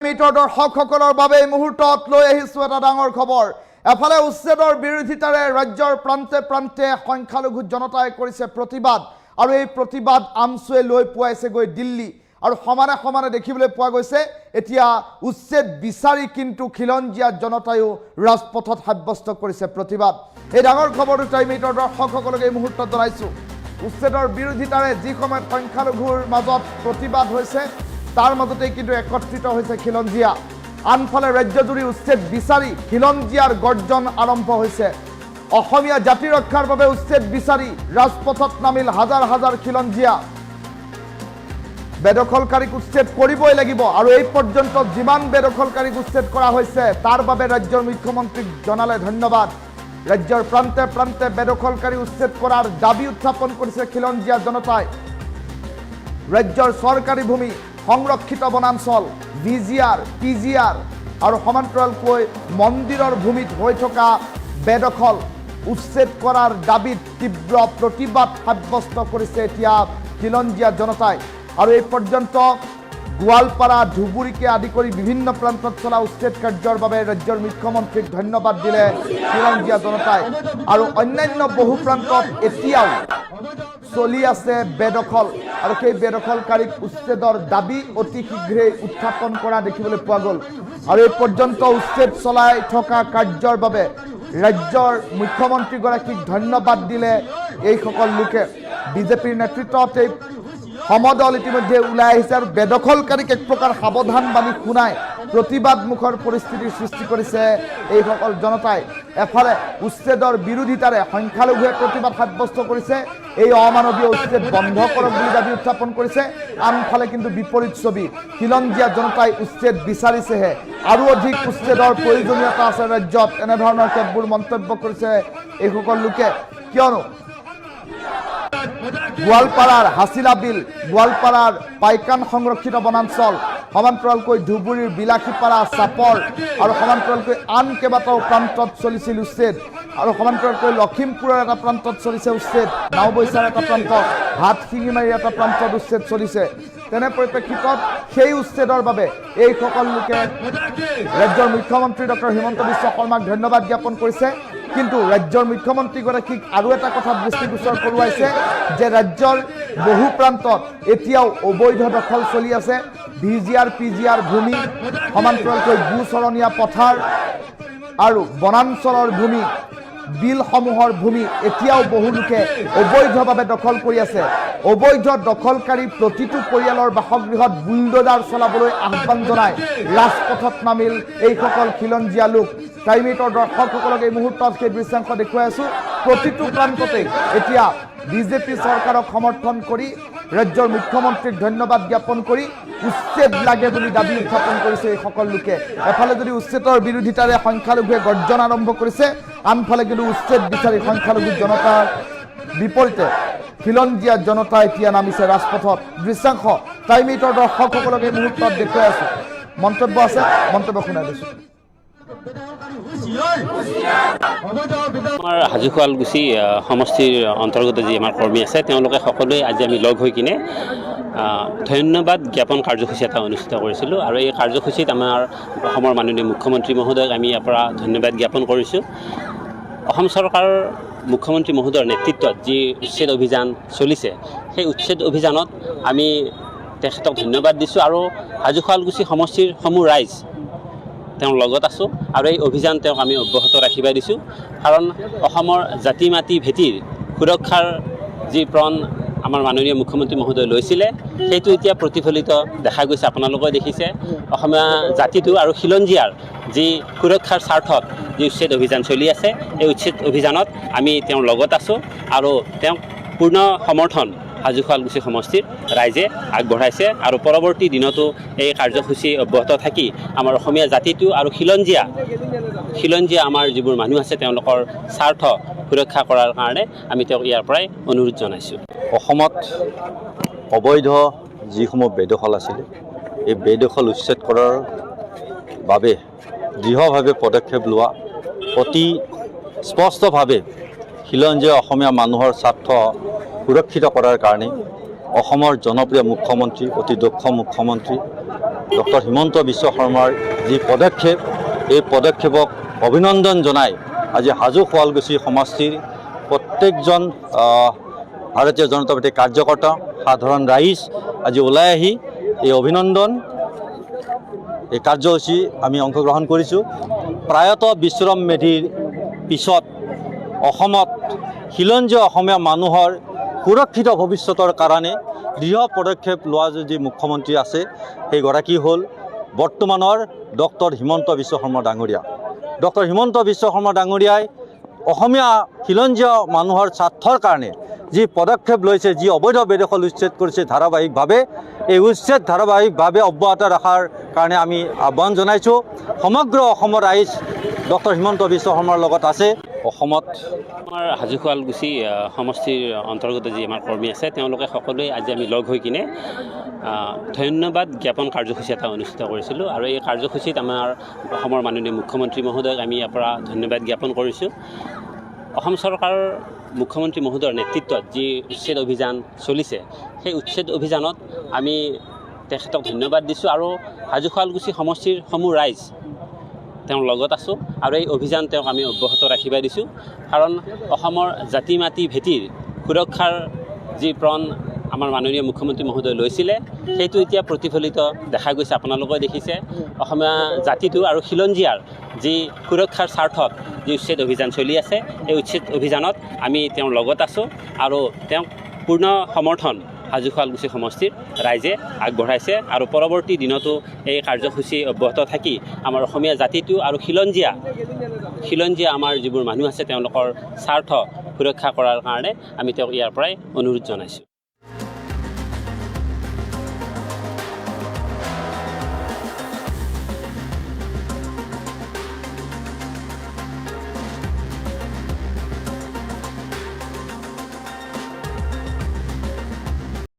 মিটৰ দৰ্শকসকলৰ বাবে এই মুহূৰ্তত লৈ আহিছোঁ এটা ডাঙৰ খবৰ। এফালে উচ্ছেদৰ বিৰোধিতাৰে ৰাজ্যৰ প্ৰান্তে প্ৰান্তে সংখ্যালঘু জনতাই কৰিছে প্ৰতিবাদ আৰু এই প্ৰতিবাদ আমচুৱে লৈ পোৱাইছেগৈ দিল্লী আৰু সমানে সমানে দেখিবলৈ পোৱা গৈছে এতিয়া উচ্ছেদ বিচাৰি কিন্তু খিলঞ্জীয়া জনতায়ো ৰাজপথত সাব্যস্ত কৰিছে প্ৰতিবাদ। এই ডাঙৰ খবৰটো টাইম মিটৰ দৰ্শকসকলক এই মুহূৰ্তত জনাইছোঁ। উচ্ছেদৰ বিৰোধিতাৰে যি সময়ত সংখ্যালঘুৰ মাজত প্ৰতিবাদ হৈছে তাৰ মাজতে কিন্তু একত্ৰিত হৈছে খিলঞ্জীয়া। আনফালে ৰাজ্যজুৰি উচ্ছেদ বিচাৰি খিলঞ্জীয়াৰ গৰ্জন আৰম্ভ হৈছে। অসমীয়া জাতি ৰক্ষাৰ বাবে উচ্ছেদ বিচাৰি ৰাজপথত নামিল হাজাৰ হাজাৰ খিলঞ্জীয়া। বেদখলকাৰীক উচ্ছেদ কৰিবই লাগিব আৰু এই পৰ্যন্ত যিমান বেদখলকাৰীক উচ্ছেদ কৰা হৈছে তাৰ বাবে ৰাজ্যৰ মুখ্যমন্ত্ৰীক জনালে ধন্যবাদ। ৰাজ্যৰ প্ৰান্তে প্ৰান্তে বেদখলকাৰী উচ্ছেদ কৰাৰ দাবী উত্থাপন কৰিছে খিলঞ্জীয়া জনতাই। ৰাজ্যৰ চৰকাৰী ভূমি সংৰক্ষিত বনাঞ্চল VGR PGR আৰু সমান্তৰালকৈ মন্দিৰৰ ভূমিত হৈ থকা বেদখল উচ্ছেদ কৰাৰ দাবীত তীব্ৰ প্ৰতিবাদ সাব্যস্ত কৰিছে এতিয়া খিলঞ্জীয়া জনতাই। আৰু এই পৰ্যন্ত গোৱালপাৰা ধুবুৰীকে আদি কৰি বিভিন্ন প্ৰান্তত চলা উচ্ছেদ কাৰ্যৰ বাবে ৰাজ্যৰ মুখ্যমন্ত্ৰীক ধন্যবাদ দিলে খিলঞ্জীয়া জনতাই। আৰু অন্যান্য বহু প্ৰান্তত এতিয়াও চলি আছে বেদখল আৰু সেই বেদখলকাৰীক উচ্ছেদৰ দাবী অতি শীঘ্ৰেই উত্থাপন কৰা দেখিবলৈ পোৱা গ'ল। আৰু এই পৰ্যন্ত উচ্ছেদ চলাই থকা কাৰ্যৰ বাবে ৰাজ্যৰ মুখ্যমন্ত্ৰীগৰাকীক ধন্যবাদ দিলে এইসকল লোকে। বিজেপিৰ নেতৃত্বত এই সমদল ইতিমধ্যে ওলাই আহিছে আৰু বেদখলকাৰীক এক প্ৰকাৰ সাৱধান বাণী শুনাই প্ৰতিবাদমুখৰ পৰিস্থিতিৰ সৃষ্টি কৰিছে এইসকল জনতাই। এফালে উচ্ছেদৰ বিৰোধিতাৰে সংখ্যালঘুৱে প্ৰতিবাদ সাব্যস্ত কৰিছে, এই অমানৱীয় উচ্ছেদ বন্ধ কৰক বুলি দাবী উত্থাপন কৰিছে। আনফালে কিন্তু বিপৰীত ছবি, খিলঞ্জীয়া জনতাই উচ্ছেদ বিচাৰিছেহে, আৰু অধিক উচ্ছেদৰ প্ৰয়োজনীয়তা আছে ৰাজ্যত, এনেধৰণৰ কেতবোৰ মন্তব্য কৰিছে এইসকল লোকে। কিয়নো গোৱালপাৰাৰ হাছিলা বিল, গোৱালপাৰাৰ পাইকান সংৰক্ষিত বনাঞ্চল, সমান্তৰালকৈ ধুবুৰীৰ বিলাসীপাৰা চাপৰ আৰু সমান্তৰালকৈ আন কেইবাটাও প্ৰান্তত চলিছিল উচ্ছেদ, আৰু সমান্তৰালকৈ লখিমপুৰৰ এটা প্ৰান্তত চলিছে উচ্ছেদ, নাওবৈচাৰ এটা প্ৰান্ত, হাতশিঙিমাৰীৰ এটা প্ৰান্তত উচ্ছেদ চলিছে। তেনে পৰিপ্ৰেক্ষিতত সেই উচ্ছেদৰ বাবে এইসকল লোকে ৰাজ্যৰ মুখ্যমন্ত্ৰী ডক্টৰ হিমন্ত বিশ্ব শৰ্মাক ধন্যবাদ জ্ঞাপন কৰিছে। কিন্তু ৰাজ্যৰ মুখ্যমন্ত্ৰীগৰাকীক আৰু এটা কথা দৃষ্টিগোচৰ কৰোৱাইছে যে ৰাজ্যৰ বহু প্ৰান্তত এতিয়াও অবৈধ দখল চলি আছে। VGR PGR ভূমি, সমান্তৰালকৈ গোচৰণীয়া পথাৰ আৰু বনাঞ্চলৰ ভূমি, বিলসমূহৰ ভূমি এতিয়াও বহু লোকে অবৈধভাৱে দখল কৰি আছে। অবৈধ দখলকাৰী প্ৰতিটো পৰিয়ালৰ বাসগৃহত বুলডোজাৰ চলাবলৈ আহ্বান জনাই ৰাজপথত নামিল এইসকল খিলঞ্জীয়া লোক। টাইমিটৰ দৰ্শকসকলক এই মুহূৰ্তত সেই দৃশ্যাংশ দেখুৱাই আছোঁ। প্ৰতিটো প্ৰান্ততে এতিয়া বিজেপি চৰকাৰক সমৰ্থন কৰি ৰাজ্যৰ মুখ্যমন্ত্ৰীক ধন্যবাদ জ্ঞাপন কৰি উচ্ছেদ লাগে বুলি দাবী উত্থাপন কৰিছে এইসকল লোকে। এফালে যদি উচ্ছেদৰ বিৰোধিতাৰে সংখ্যালঘুৱে গৰ্জন আৰম্ভ কৰিছে, আনফালে কিন্তু উচ্ছেদ বিচাৰি সংখ্যালঘু জনতাৰ বিপৰীতে খিলঞ্জীয়া জনতা এতিয়া নামিছে ৰাজপথত। দৃশ্যাংশ টাইমিটৰ দৰ্শকসকলক এই মুহূৰ্তত দেখুৱাই আছোঁ। মন্তব্য আছে, মন্তব্য শুনাই দিছোঁ। আমাৰ হাজো শুৱালকুছি সমষ্টিৰ অন্তৰ্গত যি আমাৰ কৰ্মী আছে তেওঁলোকে সকলোৱে আজি আমি লগ হৈ কিনে ধন্যবাদ জ্ঞাপন কাৰ্যসূচী এটা অনুষ্ঠিত কৰিছিলোঁ। আৰু এই কাৰ্যসূচীত আমাৰ অসমৰ মাননীয় মুখ্যমন্ত্ৰী মহোদয়ক আমি ইয়াৰ পৰা ধন্যবাদ জ্ঞাপন কৰিছোঁ। অসম চৰকাৰৰ মুখ্যমন্ত্ৰী মহোদয়ৰ নেতৃত্বত যি উচ্ছেদ অভিযান চলিছে, সেই উচ্ছেদ অভিযানত আমি তেখেতক ধন্যবাদ দিছোঁ আৰু হাজো শুৱালকুছি সমষ্টিৰ সমূহ ৰাইজ তেওঁৰ লগত আছোঁ আৰু এই অভিযান তেওঁক আমি অব্যাহত ৰাখিব দিছোঁ। কাৰণ অসমৰ জাতি মাটি ভেটিৰ সুৰক্ষাৰ যি প্ৰণ আমাৰ মাননীয় মুখ্যমন্ত্ৰী মহোদয় লৈছিলে, সেইটো এতিয়া প্ৰতিফলিত দেখা গৈছে। আপোনালোকে দেখিছে অসমীয়া জাতিটো আৰু খিলঞ্জীয়াৰ যি সুৰক্ষাৰ স্বাৰ্থত যি উচ্ছেদ অভিযান চলি আছে, এই উচ্ছেদ অভিযানত আমি তেওঁৰ লগত আছোঁ আৰু তেওঁক পূৰ্ণ সমৰ্থন হাজো শুৱালকুছি সমষ্টিৰ ৰাইজে আগবঢ়াইছে। আৰু পৰৱৰ্তী দিনতো এই কাৰ্যসূচী অব্যাহত থাকি আমাৰ অসমীয়া জাতিটো আৰু খিলঞ্জীয়া আমাৰ যিবোৰ মানুহ আছে তেওঁলোকৰ স্বাৰ্থ সুৰক্ষা কৰাৰ কাৰণে আমি তেওঁক ইয়াৰ পৰাই অনুৰোধ জনাইছোঁ। অসমত অবৈধ যিসমূহ বেদখল আছিলে, এই বেদখল উচ্ছেদ কৰাৰ বাবে দৃঢ়ভাৱে পদক্ষেপ লোৱা, অতি স্পষ্টভাৱে খিলঞ্জীয়া অসমীয়া মানুহৰ স্বাৰ্থ সুৰক্ষিত কৰাৰ কাৰণে অসমৰ জনপ্ৰিয় মুখ্যমন্ত্ৰী, অতি দক্ষ মুখ্যমন্ত্ৰী ডক্টৰ হিমন্ত বিশ্ব শৰ্মাৰ যি পদক্ষেপ, এই পদক্ষেপক অভিনন্দন জনাই আজি হাজো শুৱালকুছি সমষ্টিৰ প্ৰত্যেকজন ভাৰতীয় জনতা পাৰ্টীৰ কাৰ্যকৰ্তা, সাধাৰণ ৰাইজ আজি ওলাই আহি এই অভিনন্দন এই কাৰ্যসূচী আমি অংশগ্ৰহণ কৰিছোঁ। প্ৰায়ত বিশ্ৰাম মেধিৰ পিছত অসমত খিলঞ্জীয়া অসমীয়া মানুহৰ সুৰক্ষিত ভৱিষ্যতৰ কাৰণে দৃঢ় পদক্ষেপ লোৱা যদি মুখ্যমন্ত্ৰী আছে, সেইগৰাকী হ'ল বৰ্তমানৰ ডক্টৰ হিমন্ত বিশ্ব শৰ্মা ডাঙৰীয়া। ডক্টৰ হিমন্ত বিশ্ব শৰ্মা ডাঙৰীয়াই অসমীয়া খিলঞ্জীয়া মানুহৰ স্বাৰ্থৰ কাৰণে যি পদক্ষেপ লৈছে, যি অবৈধ বেদখল উচ্ছেদ কৰিছে ধাৰাবাহিকভাৱে, এই উচ্ছেদ ধাৰাবাহিকভাৱে অব্যাহত ৰখাৰ কাৰণে আমি আহ্বান জনাইছোঁ। সমগ্ৰ অসমৰ ৰাইজ ডক্টৰ হিমন্ত বিশ্ব শৰ্মাৰ লগত আছে। অসমত আমাৰ হাজো শুৱালকুছি সমষ্টিৰ অন্তৰ্গত যি আমাৰ কৰ্মী আছে, তেওঁলোকে সকলোৱে আজি আমি লগ হৈ কিনে ধন্যবাদ জ্ঞাপন কাৰ্যসূচী এটা অনুষ্ঠিত কৰিছিলোঁ। আৰু এই কাৰ্যসূচীত আমাৰ অসমৰ মাননীয় মুখ্যমন্ত্ৰী মহোদয়ক আমি ইয়াৰ পৰা ধন্যবাদ জ্ঞাপন কৰিছোঁ। অসম চৰকাৰৰ মুখ্যমন্ত্ৰী মহোদয়ৰ নেতৃত্বত যি উচ্ছেদ অভিযান চলিছে, সেই উচ্ছেদ অভিযানত আমি তেখেতক ধন্যবাদ দিছোঁ। আৰু হাজো শুৱালকুছি সমষ্টিৰ সমূহ ৰাইজ তেওঁৰ লগত আছোঁ আৰু এই অভিযান তেওঁক আমি অব্যাহত ৰাখিব দিছোঁ। কাৰণ অসমৰ জাতি মাটি ভেটিৰ সুৰক্ষাৰ যি প্ৰণ আমাৰ মাননীয় মুখ্যমন্ত্ৰী মহোদয় লৈছিলে, সেইটো এতিয়া প্ৰতিফলিত দেখা গৈছে। আপোনালোকে দেখিছে অসমীয়া জাতিটো আৰু খিলঞ্জীয়াৰ যি সুৰক্ষাৰ স্বাৰ্থত যি উচ্ছেদ অভিযান চলি আছে, এই উচ্ছেদ অভিযানত আমি তেওঁৰ লগত আছোঁ আৰু তেওঁক পূৰ্ণ সমৰ্থন হাজো শুৱালকুছি সমষ্টিৰ ৰাইজে আগবঢ়াইছে। আৰু পৰৱৰ্তী দিনতো এই কাৰ্যসূচী অব্যাহত থাকি আমাৰ অসমীয়া জাতিটো আৰু খিলঞ্জীয়া আমাৰ যিবোৰ মানুহ আছে, তেওঁলোকৰ স্বাৰ্থ সুৰক্ষা কৰাৰ কাৰণে আমি তেওঁক ইয়াৰ পৰাই অনুৰোধ জনাইছোঁ।